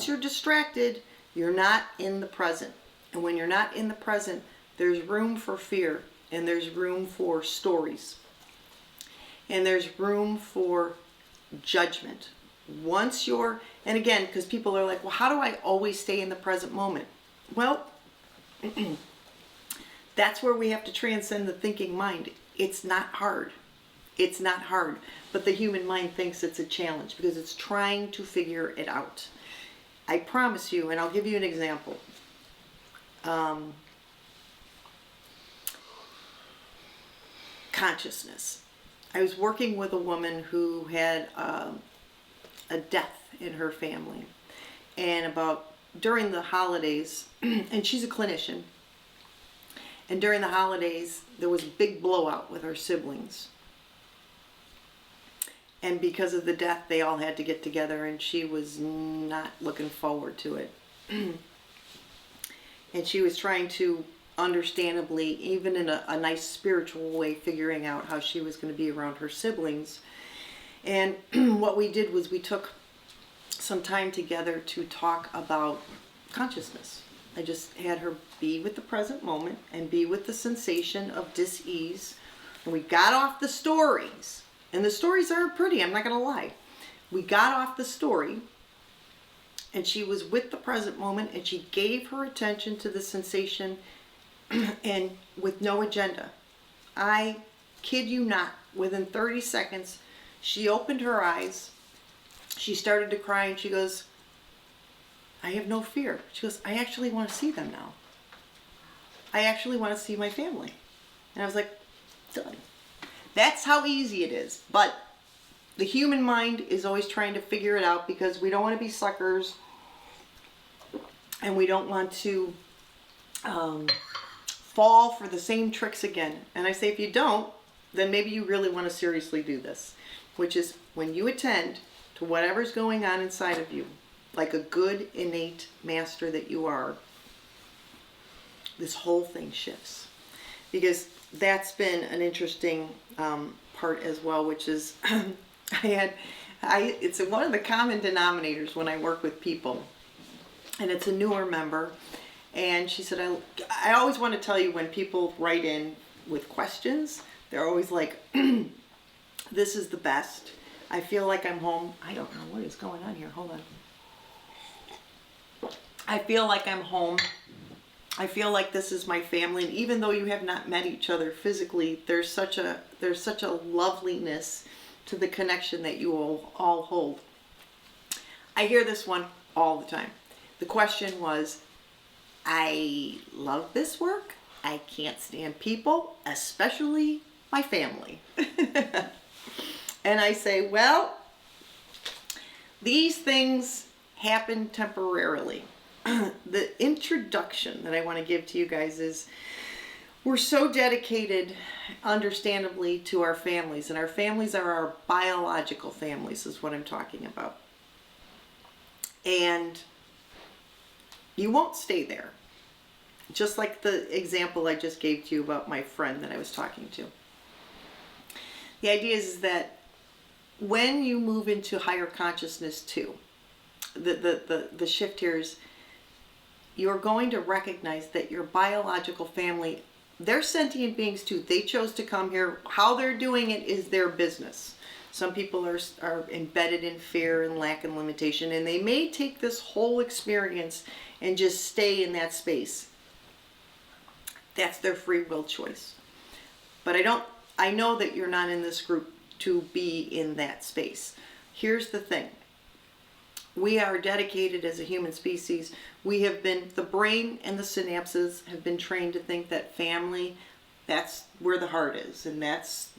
once you're distracted, you're not in the present. And when you're not in the present, there's room for fear, and there's room for stories, and there's room for judgment. Once you're, and again, because people are like, well, how do I always stay in the present moment? Well, that's where we have to transcend the thinking mind. It's not hard. It's not hard. But the human mind thinks it's a challenge because it's trying to figure it out. I promise you, and I'll give you an example. Consciousness. I was working with a woman who had a death in her family, and during the holidays, and she's a clinician, and during the holidays there was a big blowout with her siblings, and because of the death they all had to get together, and she was not looking forward to it. And she was trying to, understandably, even in a nice spiritual way, figuring out how she was going to be around her siblings. And what we did was we took some time together to talk about consciousness. I just had her be with the present moment and be with the sensation of dis-ease. And we got off the stories. And the stories aren't pretty, I'm not going to lie. We got off the story, and she was with the present moment, and she gave her attention to the sensation, and with no agenda. I kid you not, within 30 seconds, she opened her eyes, she started to cry, and she goes, I have no fear. She goes, I actually want to see them now. I actually want to see my family. And I was like, done. That's how easy it is. But the human mind is always trying to figure it out because we don't want to be suckers, and we don't want to fall for the same tricks again. And I say, if you don't, then maybe you really want to seriously do this, which is when you attend to whatever's going on inside of you, like a good innate master that you are, this whole thing shifts. Because that's been an interesting part as well, which is it's one of the common denominators when I work with people, and it's a newer member. And she said, I always want to tell you, when people write in with questions, they're always like, this is the best. I feel like I'm home. I don't know what is going on here. Hold on. I feel like I'm home. I feel like this is my family. And even though you have not met each other physically, there's such a loveliness to the connection that you all hold. I hear this one all the time. The question was, I love this work. I can't stand people, especially my family. And I say, well, these things happen temporarily. The introduction that I want to give to you guys is, we're so dedicated, understandably, to our families. And our families are our biological families, is what I'm talking about. And you won't stay there. Just like the example I just gave to you about my friend that I was talking to. The idea is that when you move into higher consciousness too, the shift here is, you're going to recognize that your biological family, they're sentient beings too. They chose to come here. How they're doing it is their business. Some people are embedded in fear and lack and limitation, and they may take this whole experience and just stay in that space. That's their free will choice. But I know that you're not in this group to be in that space. Here's the thing. We are dedicated as a human species. The brain and the synapses have been trained to think that family, that's where the heart is, and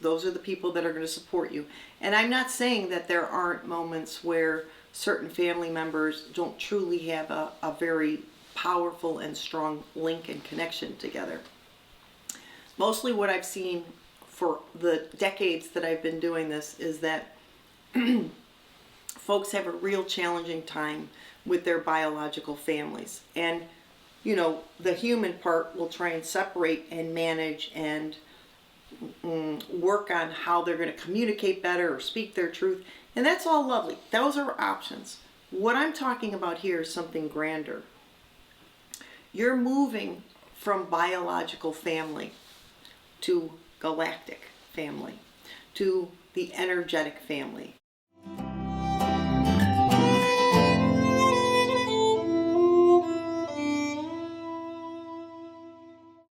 those are the people that are going to support you. And I'm not saying that there aren't moments where certain family members don't truly have a very powerful and strong link and connection together. Mostly what I've seen for the decades that I've been doing this is that folks have a real challenging time with their biological families. And, the human part will try and separate and manage and work on how they're going to communicate better or speak their truth. And that's all lovely. Those are options. What I'm talking about here is something grander. You're moving from biological family to galactic family, to the energetic family.